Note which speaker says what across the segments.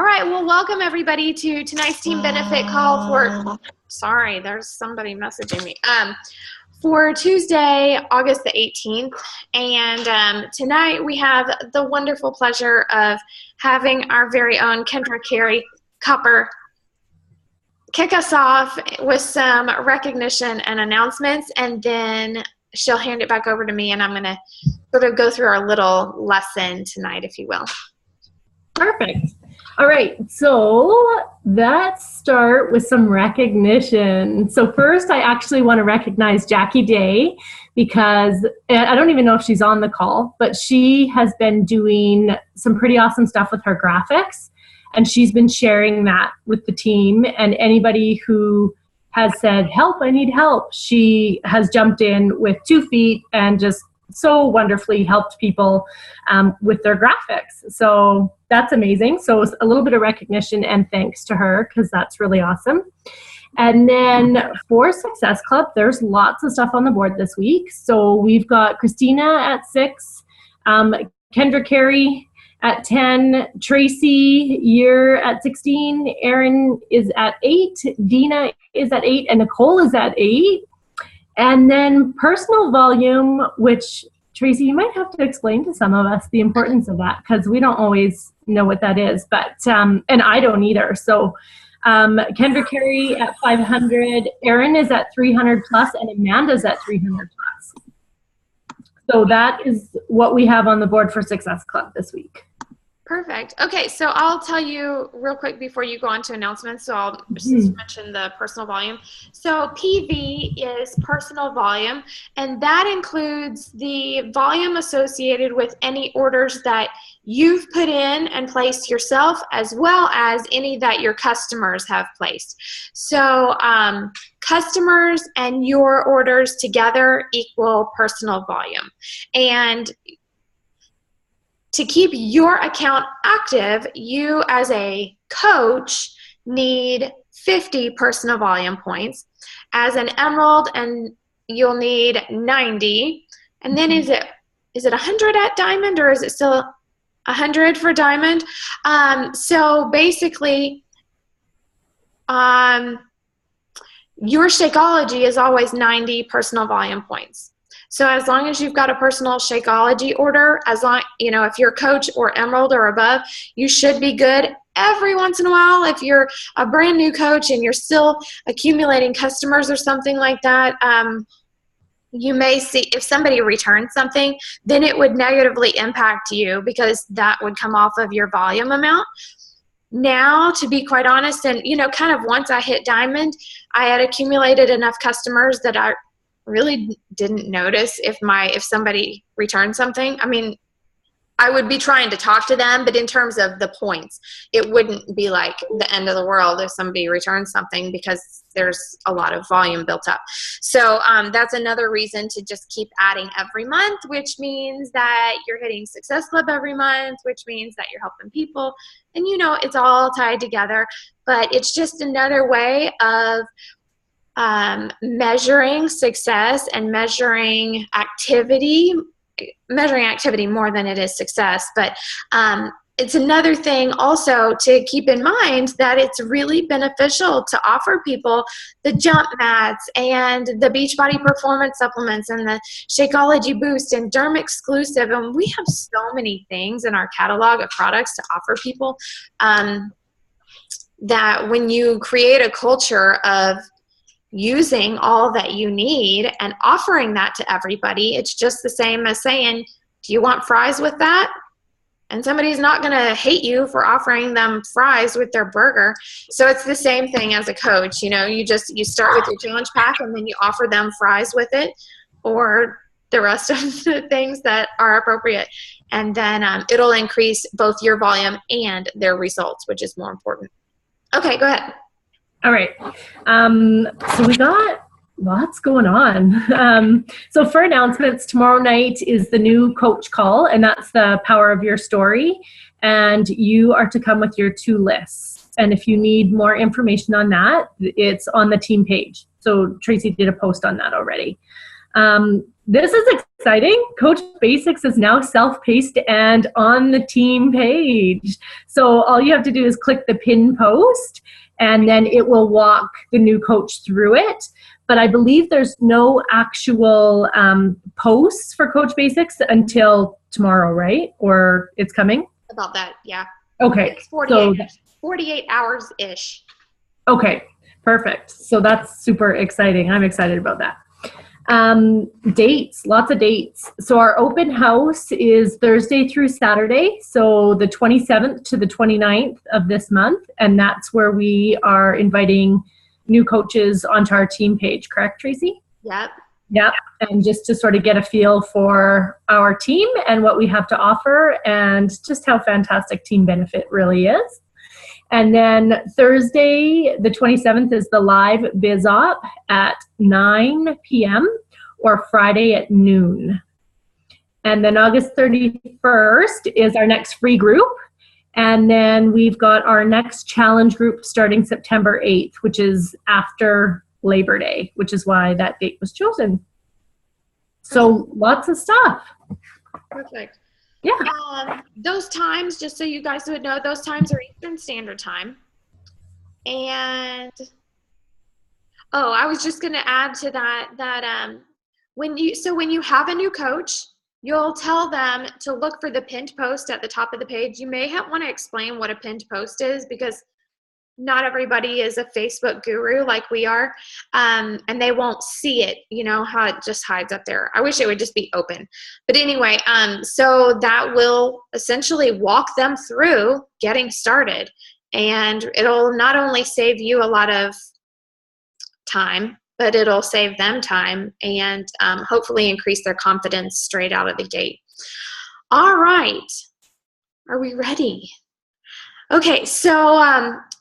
Speaker 1: All right, well, welcome everybody to tonight's team benefit call for, sorry, there's somebody messaging me, for Tuesday, August the 18th. And tonight we have the wonderful pleasure of having our very own Kendra Carey Copper kick us off with some recognition and announcements, and then she'll hand it back over to me, and I'm going to sort of go through our little lesson tonight, if you will.
Speaker 2: Perfect. All right, so let's start with some recognition. So first, I actually want to recognize Jackie Day, because I don't even know if she's on the call, but she has been doing some pretty awesome stuff with her graphics, and she's been sharing that with the team, and anybody who has said, help, I need help, she has jumped in with 2 feet and just so wonderfully helped people with their graphics. So that's amazing. So it's a little bit of recognition and thanks to her, because that's really awesome. And then for Success Club, there's lots of stuff on the board this week. So we've got Christina at 6, Kendra Carey at 10, Traci, you're at 16, Erin is at 8, Dina is at 8, and Nicole is at 8. And then personal volume, which, Traci, you might have to explain to some of us the importance of that, because we don't always know what that is, but, and I don't either. So Kendra Carey at 500, Erin is at 300 plus, and Amanda's at 300 plus. So that is what we have on the board for Success Club this week.
Speaker 1: Perfect. Okay, so I'll tell you real quick before you go on to announcements. So I'll just mention the personal volume. So PV is personal volume, and that includes the volume associated with any orders that you've put in and placed yourself, as well as any that your customers have placed. So customers and your orders together equal personal volume. And to keep your account active, you as a coach need 50 personal volume points. As an emerald, and you'll need 90. And then is it 100 at diamond, or is it still 100 for diamond? So basically, your Shakeology is always 90 personal volume points. So as long as you've got a personal Shakeology order, as long, you know, if you're coach or emerald or above, you should be good. Every once in a while, if you're a brand new coach and you're still accumulating customers or something like that, you may see if somebody returns something, then it would negatively impact you, because that would come off of your volume amount. Now, to be quite honest, and you know, kind of once I hit diamond, I had accumulated enough customers that I really didn't notice if somebody returned something. I mean, I would be trying to talk to them, but in terms of the points, it wouldn't be like the end of the world if somebody returns something, because there's a lot of volume built up. So that's another reason to just keep adding every month, which means that you're hitting Success Club every month, which means that you're helping people. And you know, it's all tied together, but it's just another way of measuring success and measuring activity more than it is success. But it's another thing also to keep in mind, that it's really beneficial to offer people the jump mats and the Beachbody performance supplements and the Shakeology boost and derm exclusive. And we have so many things in our catalog of products to offer people, that when you create a culture of using all that you need and offering that to everybody, it's just the same as saying, do you want fries with that? And somebody's not going to hate you for offering them fries with their burger. So it's the same thing as a coach. You know, you start with your challenge pack, and then you offer them fries with it, or the rest of the things that are appropriate. And then it'll increase both your volume and their results, which is more important. Okay, go ahead.
Speaker 2: All right. So we got lots going on. So for announcements, tomorrow night is the new coach call, and that's the power of your story. And you are to come with your 2 lists. And if you need more information on that, it's on the team page. So Traci did a post on that already. This is exciting. Coach Basics is now self-paced and on the team page. So all you have to do is click the pin post, and then it will walk the new coach through it. But I believe there's no actual posts for Coach Basics until tomorrow, right? Or it's coming?
Speaker 1: About that, yeah.
Speaker 2: Okay.
Speaker 1: It's 48 hours-ish.
Speaker 2: Okay, perfect. So that's super exciting. I'm excited about that. Dates, lots of dates. So our open house is Thursday through Saturday, so the 27th to the 29th of this month, and that's where we are inviting new coaches onto our team page, correct, Tracy?
Speaker 1: Yep.
Speaker 2: Yep, and just to sort of get a feel for our team and what we have to offer and just how fantastic Team Benefit really is. And then Thursday, the 27th, is the live Biz Op at 9 p.m. or Friday at noon. And then August 31st is our next free group. And then we've got our next challenge group starting September 8th, which is after Labor Day, which is why that date was chosen. So lots of stuff.
Speaker 1: Perfect.
Speaker 2: Yeah.
Speaker 1: Those times, just so you guys would know, those times are Eastern Standard Time. And I was just going to add to that when you have a new coach, you'll tell them to look for the pinned post at the top of the page. You may want to explain what a pinned post is, because not everybody is a Facebook guru like we are, and they won't see it, how it just hides up there. I wish it would just be open. But anyway, so that will essentially walk them through getting started, and it'll not only save you a lot of time, but it'll save them time and hopefully increase their confidence straight out of the gate. All right. Are we ready? Okay, so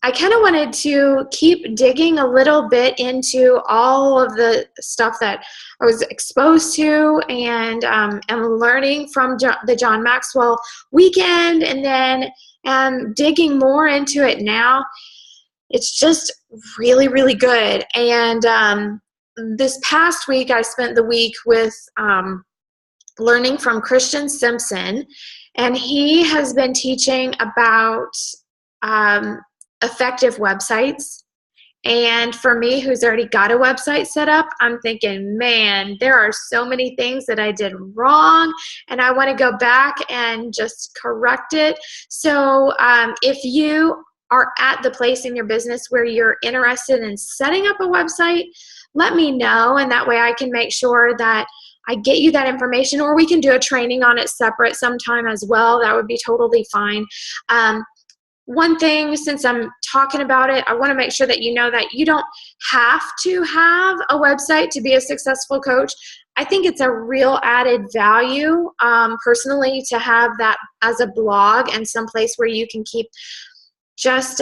Speaker 1: I kind of wanted to keep digging a little bit into all of the stuff that I was exposed to and learning from the John Maxwell weekend, and then digging more into it now. It's just really, really good. And this past week, I spent the week with learning from Christian Simpson, and he has been teaching about effective websites. And for me, who's already got a website set up, I'm thinking, man, there are so many things that I did wrong, and I want to go back and just correct it. So if you are at the place in your business where you're interested in setting up a website, let me know, and that way I can make sure that I get you that information, or we can do a training on it separate sometime as well. That would be totally fine. One thing, since I'm talking about it, I want to make sure that you know that you don't have to have a website to be a successful coach. I think it's a real added value, personally, to have that as a blog and someplace where you can keep just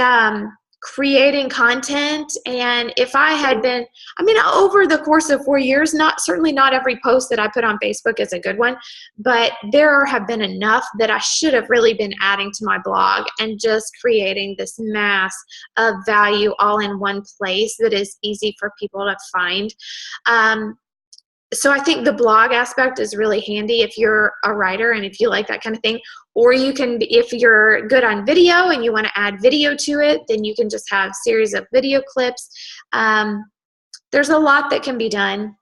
Speaker 1: creating content. And if I had been, over the course of 4 years, certainly not every post that I put on Facebook is a good one, but there have been enough that I should have really been adding to my blog and just creating this mass of value all in one place that is easy for people to find. So I think the blog aspect is really handy if you're a writer and if you like that kind of thing. Or you can, if you're good on video and you want to add video to it, then you can just have a series of video clips. There's a lot that can be done.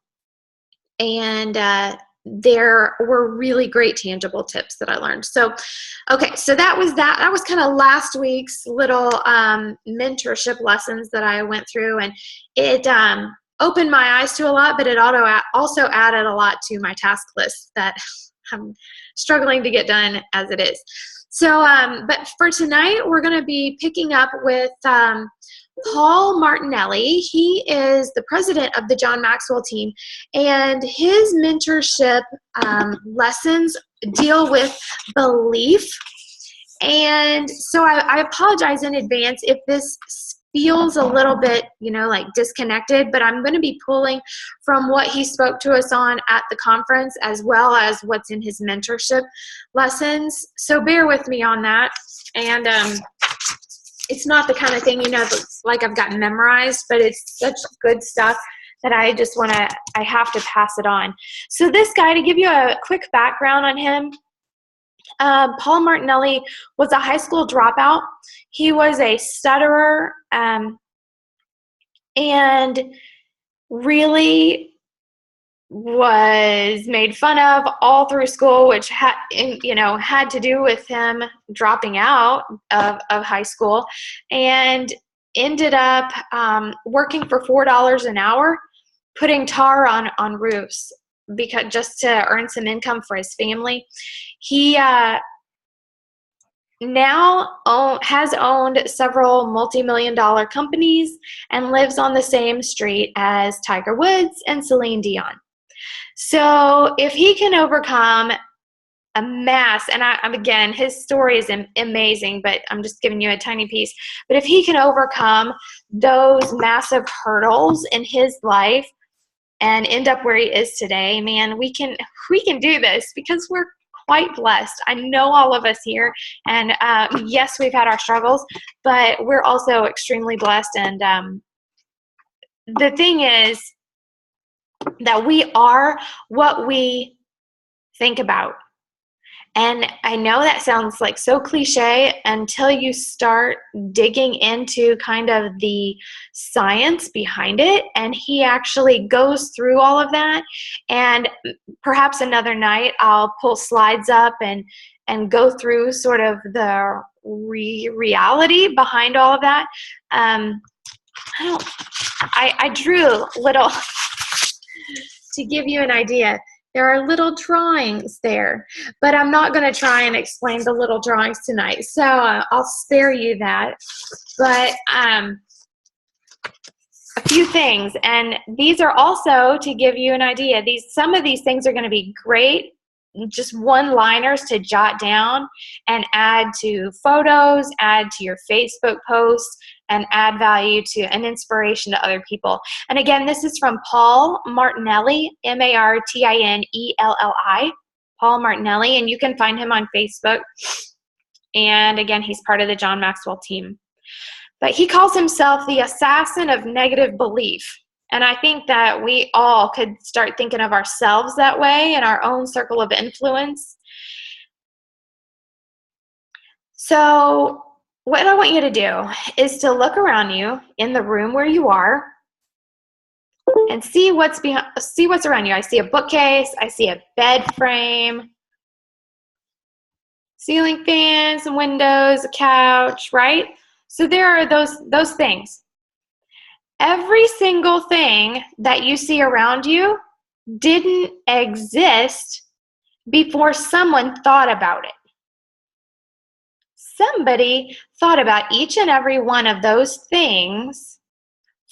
Speaker 1: And there were really great tangible tips that I learned. So, okay, so that was that. That was kind of last week's little mentorship lessons that I went through. And it opened my eyes to a lot, but it also added a lot to my task list that I'm struggling to get done as it is. So, but for tonight, we're going to be picking up with Paul Martinelli. He is the president of the John Maxwell team, and his mentorship lessons deal with belief. And so I apologize in advance if this feels a little bit, like disconnected, but I'm going to be pulling from what he spoke to us on at the conference as well as what's in his mentorship lessons. So bear with me on that. And it's not the kind of thing, that's like I've gotten memorized, but it's such good stuff that I have to pass it on. So this guy, to give you a quick background on him, Paul Martinelli was a high school dropout. He was a stutterer, and really was made fun of all through school, which had to do with him dropping out of high school, and ended up working for $4 an hour, putting tar on roofs, because just to earn some income for his family. He now has owned several multi-million-dollar companies and lives on the same street as Tiger Woods and Celine Dion. So if he can overcome a mass, and again, his story is amazing, but I'm just giving you a tiny piece. But if he can overcome those massive hurdles in his life and end up where he is today, man, we can do this, because we're quite blessed. I know all of us here, and yes, we've had our struggles, but we're also extremely blessed. And the thing is that we are what we think about. And I know that sounds like so cliche until you start digging into kind of the science behind it. And he actually goes through all of that. And perhaps another night I'll pull slides up and go through sort of the reality behind all of that. I drew little, to give you an idea. There are little drawings there, but I'm not going to try and explain the little drawings tonight, so I'll spare you that. But a few things, and these are also to give you an idea. Some of these things are going to be great, just one-liners to jot down and add to photos, add to your Facebook posts, and add value to and inspiration to other people. And again, this is from Paul Martinelli, Martinelli, Paul Martinelli, and you can find him on Facebook. And again, he's part of the John Maxwell team. But he calls himself the assassin of negative belief. And I think that we all could start thinking of ourselves that way in our own circle of influence. So what I want you to do is to look around you in the room where you are and see what's around you. I see a bookcase, I see a bed frame, ceiling fans, some windows, a couch, right? So there are those things. Every single thing that you see around you didn't exist before someone thought about it. Somebody thought about each and every one of those things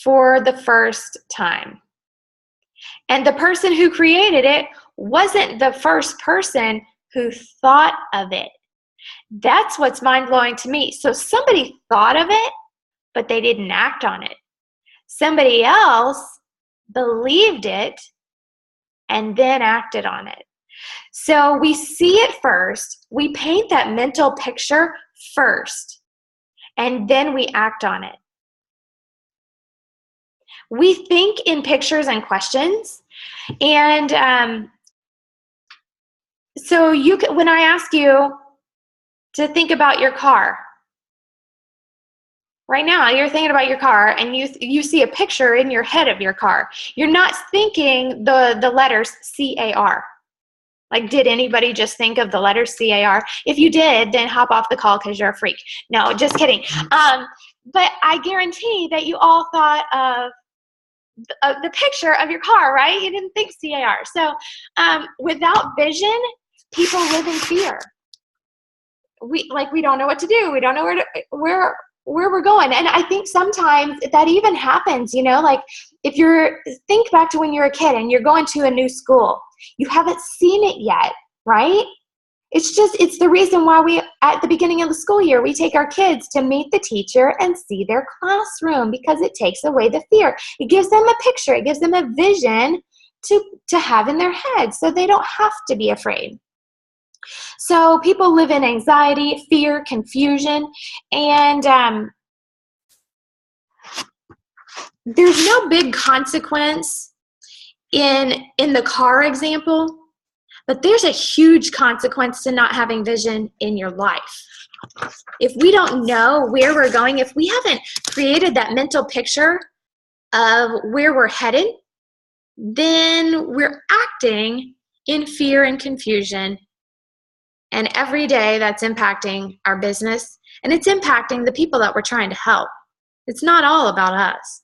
Speaker 1: for the first time. And the person who created it wasn't the first person who thought of it. That's what's mind-blowing to me. So somebody thought of it, but they didn't act on it. Somebody else believed it and then acted on it. So we see it first, we paint that mental picture first, and then we act on it. We think in pictures and questions, and so when I ask you to think about your car, right now you're thinking about your car, and you see a picture in your head of your car. You're not thinking the letters C-A-R. Like, did anybody just think of the letter C-A-R? If you did, then hop off the call because you're a freak. No, just kidding. But I guarantee that you all thought of the picture of your car, right? You didn't think C-A-R. So without vision, people live in fear. We don't know what to do. We don't know where we're going. And I think sometimes that even happens, like if think back to when you're a kid and you're going to a new school. You haven't seen it yet, right? It's the reason why at the beginning of the school year, we take our kids to meet the teacher and see their classroom, because it takes away the fear. It gives them a picture. It gives them a vision to have in their head, so they don't have to be afraid. So people live in anxiety, fear, confusion, and there's no big consequence in the car example, but there's a huge consequence to not having vision in your life. If we don't know where we're going, if we haven't created that mental picture of where we're headed, then we're acting in fear and confusion. And every day that's impacting our business, and it's impacting the people that we're trying to help. It's not all about us.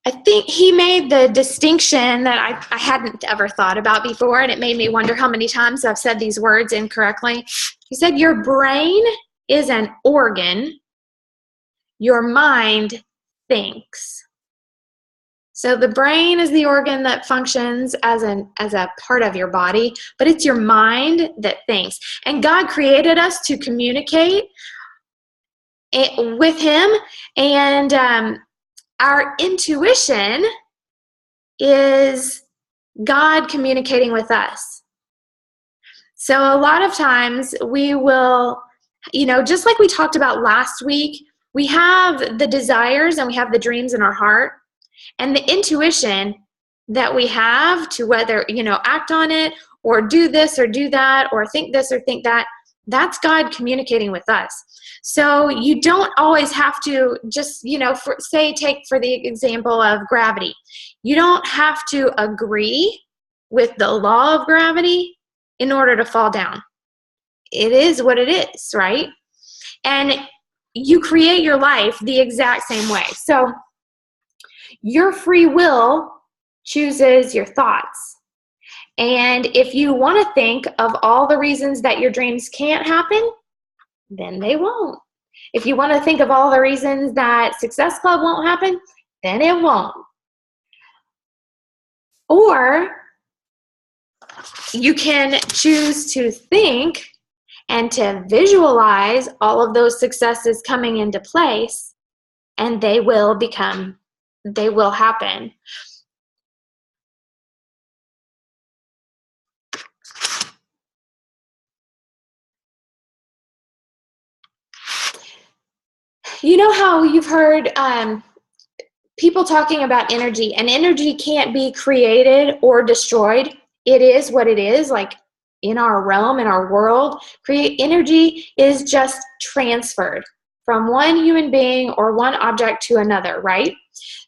Speaker 1: I think he made the distinction that I hadn't ever thought about before, and it made me wonder how many times I've said these words incorrectly. He said, your brain is an organ, your mind thinks. So the brain is the organ that functions as a part of your body, but it's your mind that thinks. And God created us to communicate with Him, and our intuition is God communicating with us. So a lot of times we will, just like we talked about last week, we have the desires and we have the dreams in our heart, and the intuition that we have to whether, act on it or do this or do that or think this or think that, that's God communicating with us. So you don't always have to just, take for the example of gravity. You don't have to agree with the law of gravity in order to fall down. It is what it is, right? And you create your life the exact same way. So your free will chooses your thoughts. And if you want to think of all the reasons that your dreams can't happen, then they won't. If you want to think of all the reasons that Success Club won't happen, then it won't. Or you can choose to think and to visualize all of those successes coming into place, and they will happen. You know how you've heard people talking about energy, and energy can't be created or destroyed. It is what it is, like in our realm, in our world. Energy is just transferred from one human being or one object to another, right?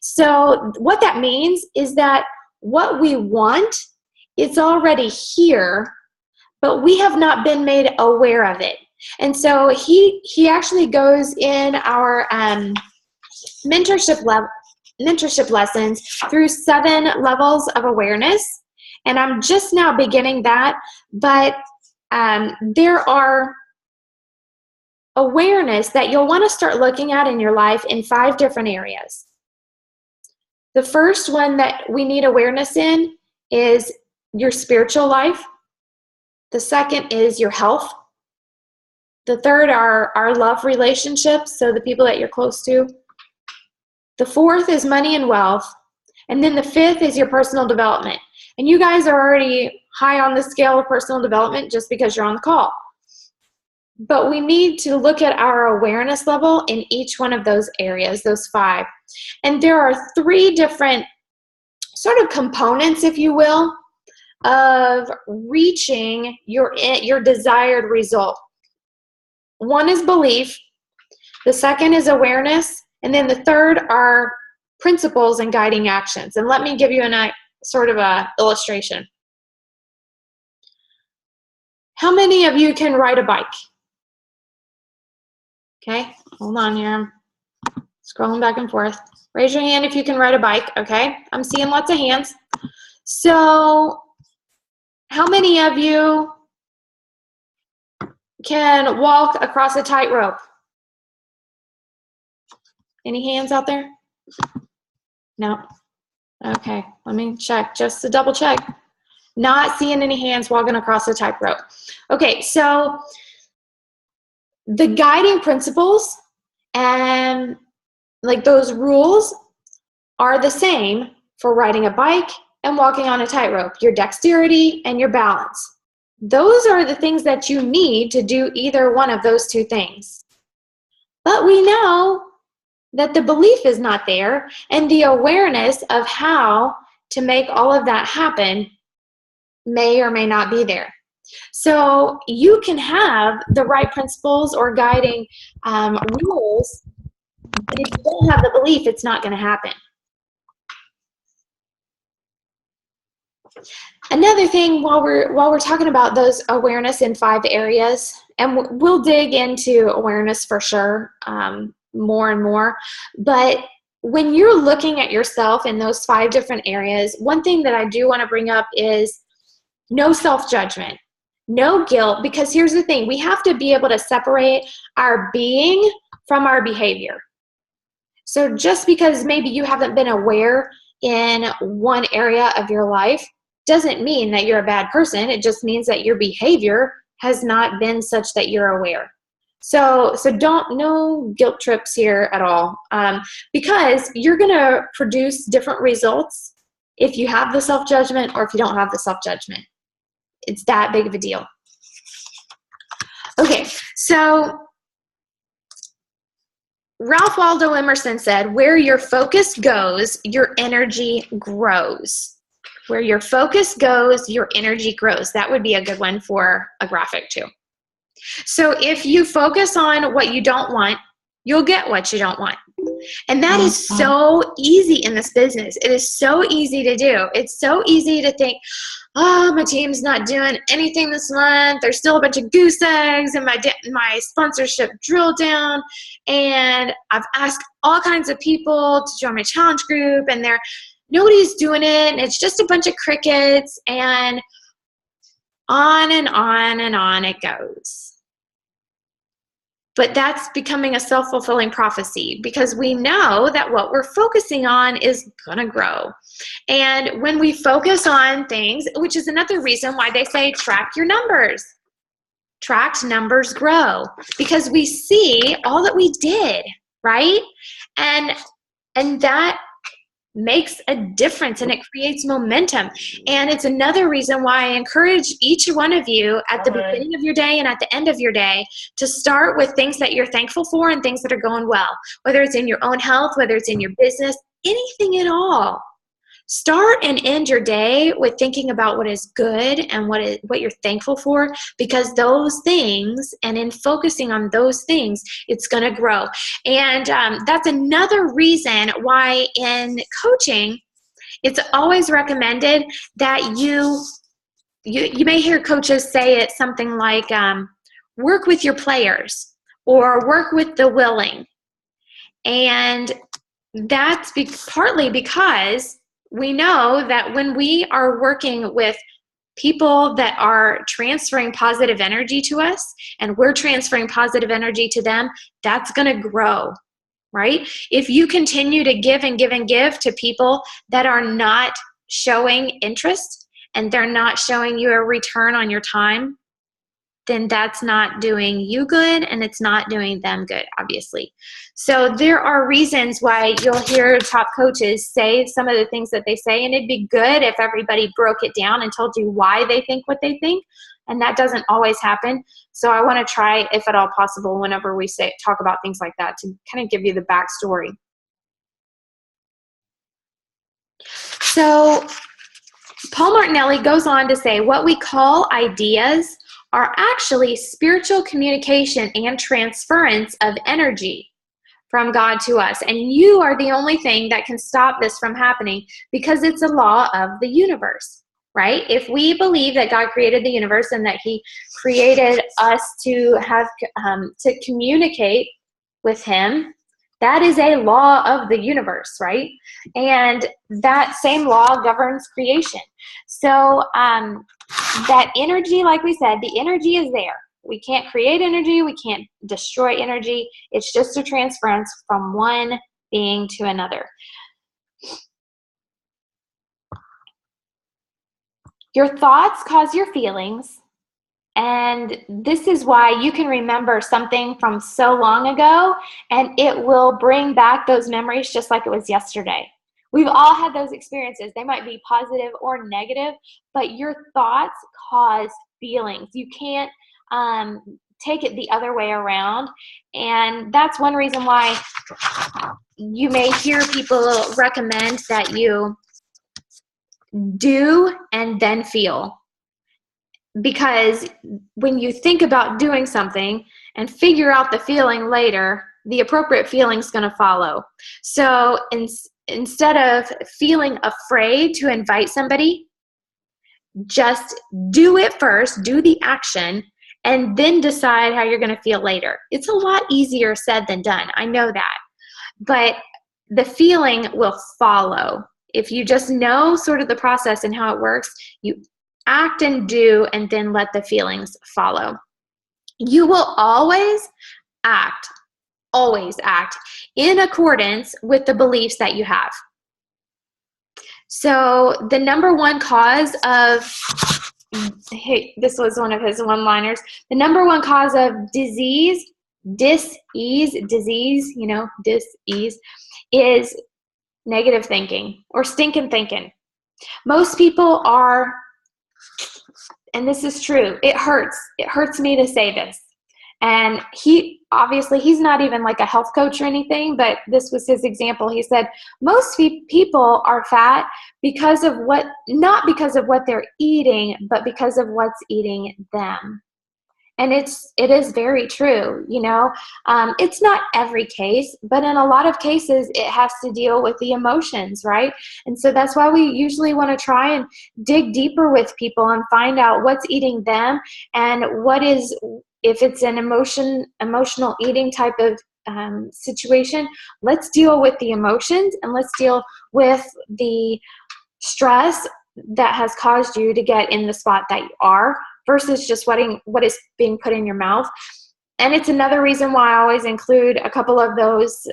Speaker 1: So what that means is that what we want is already here, but we have not been made aware of it. And so he actually goes in our mentorship lessons through 7 levels of awareness. And I'm just now beginning that, but there are awareness that you'll want to start looking at in your life in 5 different areas. The first one that we need awareness in is your spiritual life. The second is your health. The third are our love relationships, so the people that you're close to. The fourth is money and wealth. And then the 5th is your personal development. And you guys are already high on the scale of personal development just because you're on the call. But we need to look at our awareness level in each one of those areas, those 5. And there are 3 different sort of components, if you will, of reaching your desired result. One is belief, the second is awareness, and then the third are principles and guiding actions. And let me give you a sort of a illustration. How many of you can ride a bike? Okay, hold on here. I'm scrolling back and forth. Raise your hand if you can ride a bike. Okay, I'm seeing lots of hands. So how many of you can walk across a tightrope? Any hands out there? No. Okay, let me check, just to double check. Not seeing any hands walking across a tightrope. Okay, so the guiding principles and like those rules are the same for riding a bike and walking on a tightrope. Your dexterity and your balance. Those are the things that you need to do either one of those 2 things. But we know that the belief is not there, and the awareness of how to make all of that happen may or may not be there. So you can have the right principles or guiding rules, but if you don't have the belief, it's not going to happen. Another thing, while we're talking about those awareness in 5 areas, and we'll dig into awareness for sure, more and more, but when you're looking at yourself in those 5 different areas, one thing that I do want to bring up is no self-judgment, no guilt, because here's the thing, we have to be able to separate our being from our behavior. So just because maybe you haven't been aware in one area of your life doesn't mean that you're a bad person. It just means that your behavior has not been such that you're aware. So no guilt trips here at all, because you're going to produce different results if you have the self-judgment or if you don't have the self-judgment. It's that big of a deal. Okay, so Ralph Waldo Emerson said, where your focus goes, your energy grows. Where your focus goes, your energy grows. That would be a good one for a graphic too. So if you focus on what you don't want, you'll get what you don't want. And that is so easy in this business. It is so easy to do. It's so easy to think, oh, my team's not doing anything this month. There's still a bunch of goose eggs in my sponsorship drill down. And I've asked all kinds of people to join my challenge group, and nobody's doing it. And it's just a bunch of crickets, and on and on and on it goes. But that's becoming a self-fulfilling prophecy, because we know that what we're focusing on is going to grow. And when we focus on things, which is another reason why they say track your numbers. Tracked numbers grow, because we see all that we did, right? And that makes a difference, and it creates momentum. And it's another reason why I encourage each one of you at the beginning of your day and at the end of your day to start with things that you're thankful for and things that are going well, whether it's in your own health, whether it's in your business, anything at all. Start and end your day with thinking about what is good and what you're thankful for, because those things, and in focusing on those things, it's going to grow. And that's another reason why in coaching, it's always recommended that you may hear coaches say it something like, work with your players or work with the willing. And that's partly because we know that when we are working with people that are transferring positive energy to us, and we're transferring positive energy to them, that's going to grow, right? If you continue to give and give and give to people that are not showing interest and they're not showing you a return on your time, then that's not doing you good, and it's not doing them good, obviously. So there are reasons why you'll hear top coaches say some of the things that they say, and it'd be good if everybody broke it down and told you why they think what they think, and that doesn't always happen. So I want to try, if at all possible, whenever we talk about things like that, to kind of give you the backstory. So Paul Martinelli goes on to say, what we call ideas are actually spiritual communication and transference of energy from God to us. And you are the only thing that can stop this from happening, because it's a law of the universe, right? If we believe that God created the universe and that he created us to have to communicate with him, that is a law of the universe, right? And that same law governs creation. So that energy, like we said, the energy is there. We can't create energy. We can't destroy energy. It's just a transference from one being to another. Your thoughts cause your feelings. And this is why you can remember something from so long ago, and it will bring back those memories just like it was yesterday. We've all had those experiences. They might be positive or negative, but your thoughts cause feelings. You can't take it the other way around. And that's one reason why you may hear people recommend that you do and then feel. Because when you think about doing something and figure out the feeling later, the appropriate feeling is going to follow. So instead of feeling afraid to invite somebody, just do it first, do the action, and then decide how you're going to feel later. It's a lot easier said than done. I know that. But the feeling will follow. If you just know sort of the process and how it works, you act and do, and then let the feelings follow. You will always act in accordance with the beliefs that you have. So the number one cause of, this was one of his one-liners, the number one cause of dis-ease, is negative thinking or stinking thinking. Most people are, and this is true, it hurts me to say this. And he's not even like a health coach or anything, but this was his example. He said, most people are fat not because of what they're eating, but because of what's eating them. And it is very true, it's not every case, but in a lot of cases, it has to deal with the emotions, right? And so that's why we usually want to try and dig deeper with people and find out what's eating them and if it's an emotional eating type of situation, let's deal with the emotions and let's deal with the stress that has caused you to get in the spot that you are, versus just what is being put in your mouth. And it's another reason why I always include a couple of those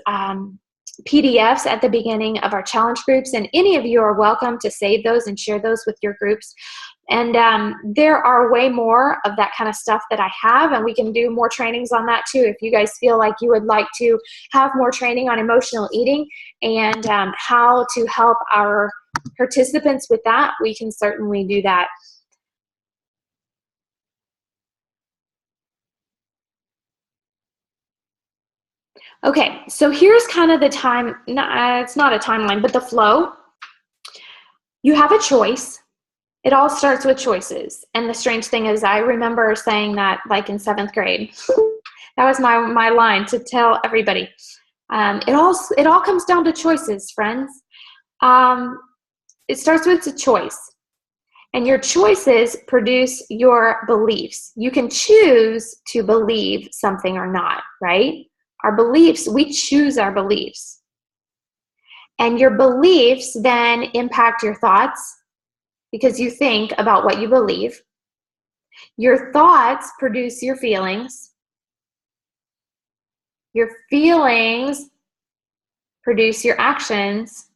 Speaker 1: PDFs at the beginning of our challenge groups. And any of you are welcome to save those and share those with your groups. And there are way more of that kind of stuff that I have, and we can do more trainings on that too. If you guys feel like you would like to have more training on emotional eating and how to help our participants with that, we can certainly do that. Okay, so here's kind of the time, it's not a timeline, but the flow. You have a choice. It all starts with choices. And the strange thing is, I remember saying that like in 7th grade. That was my line to tell everybody. It all comes down to choices, friends. It starts with a choice. And your choices produce your beliefs. You can choose to believe something or not, right? Our beliefs, we choose our beliefs. And your beliefs then impact your thoughts because you think about what you believe. Your thoughts produce your feelings. Your feelings produce your actions.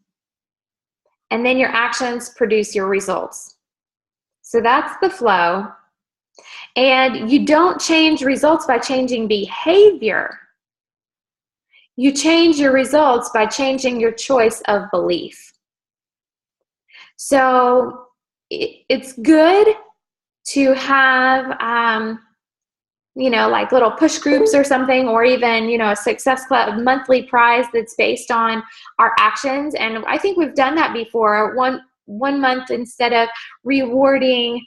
Speaker 1: And then your actions produce your results. So that's the flow. And you don't change results by changing behavior. You change your results by changing your choice of belief. So it's good to have, like little push groups or something, or even, a Success Club monthly prize that's based on our actions. And I think we've done that before. One month, instead of rewarding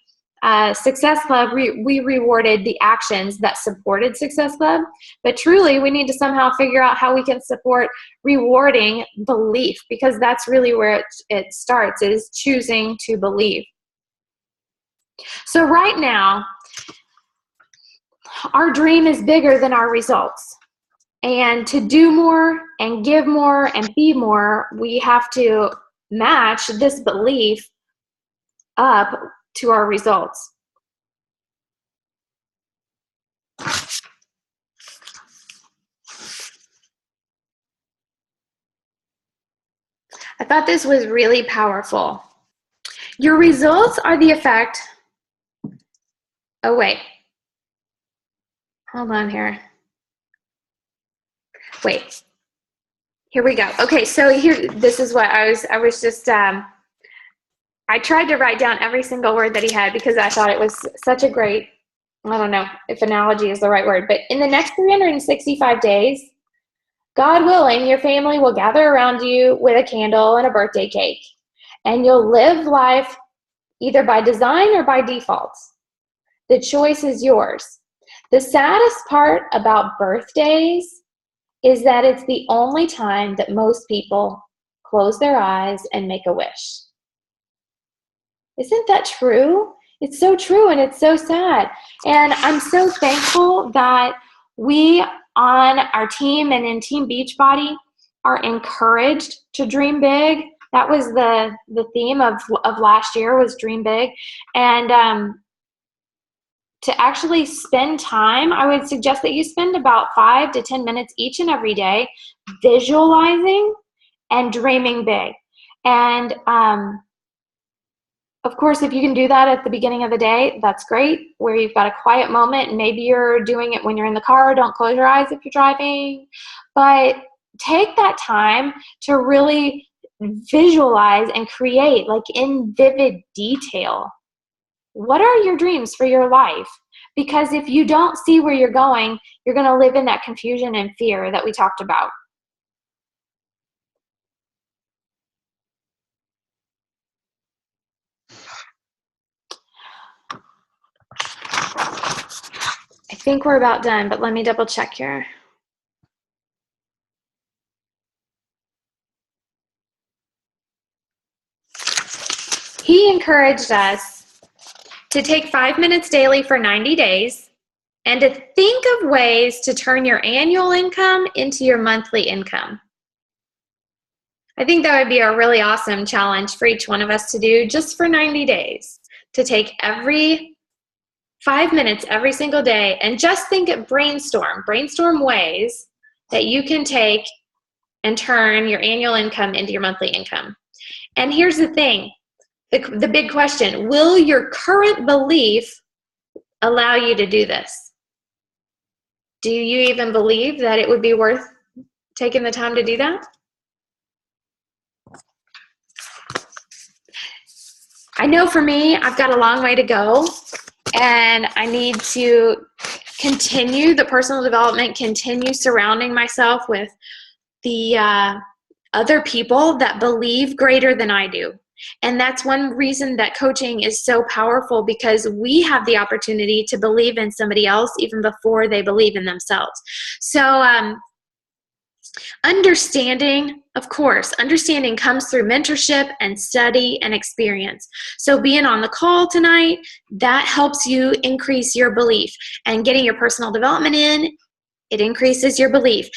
Speaker 1: Success Club, we rewarded the actions that supported Success Club. But truly, we need to somehow figure out how we can support rewarding belief, because that's really where it starts, is choosing to believe. So right now, our dream is bigger than our results. And to do more and give more and be more, we have to match this belief up to our results. I thought this was really powerful. Your results are the effect. Oh, wait. Hold on here. Wait. Here we go. Okay, so this is what I was just, I tried to write down every single word that he had because I thought it was such a great I don't know if analogy is the right word, but in the next 365 days, God willing, your family will gather around you with a candle and a birthday cake, and you'll live life either by design or by default. The choice is yours. The saddest part about birthdays is that it's the only time that most people close their eyes and make a wish. Isn't that true? It's so true, and it's so sad. And I'm so thankful that we on our team and in Team Beachbody are encouraged to dream big. That was the theme of last year, was dream big. And to actually spend time, I would suggest that you spend about 5 to 10 minutes each and every day visualizing and dreaming big. And of course, if you can do that at the beginning of the day, that's great, where you've got a quiet moment, and maybe you're doing it when you're in the car. Don't close your eyes if you're driving. But take that time to really visualize and create, like in vivid detail, what are your dreams for your life? Because if you don't see where you're going, you're going to live in that confusion and fear that we talked about. I think we're about done, but let me double check here. He encouraged us to take 5 minutes daily for 90 days and to think of ways to turn your annual income into your monthly income. I think that would be a really awesome challenge for each one of us to do just for 90 days, to take every 5 minutes every single day and just brainstorm ways that you can take and turn your annual income into your monthly income. And here's the thing, the big question, will your current belief allow you to do this? Do you even believe that it would be worth taking the time to do that? I know for me, I've got a long way to go, and I need to continue the personal development, continue surrounding myself with the other people that believe greater than I do. And that's one reason that coaching is so powerful, because we have the opportunity to believe in somebody else even before they believe in themselves. So understanding comes through mentorship and study and experience. So being on the call tonight, that helps you increase your belief, and getting your personal development in, it increases your belief.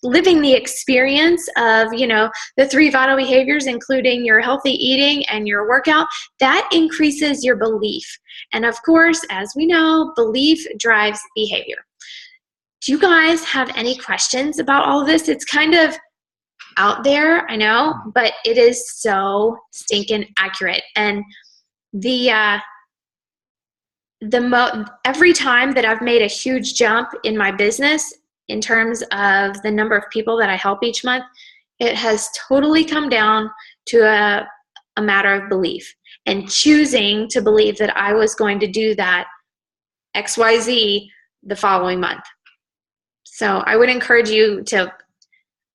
Speaker 1: Living the experience of, the 3 vital behaviors, including your healthy eating and your workout, that increases your belief. And of course, as we know, belief drives behavior. Do you guys have any questions about all of this? It's kind of out there, I know, but it is so stinking accurate. And every time that I've made a huge jump in my business in terms of the number of people that I help each month, it has totally come down to a matter of belief, and choosing to believe that I was going to do that XYZ the following month. So I would encourage you to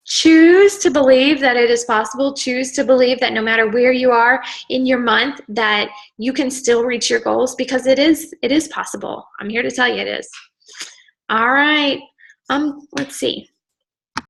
Speaker 1: choose to believe that it is possible. Choose to believe that no matter where you are in your month, that you can still reach your goals, because it is possible. I'm here to tell you it is. All right. Let's see.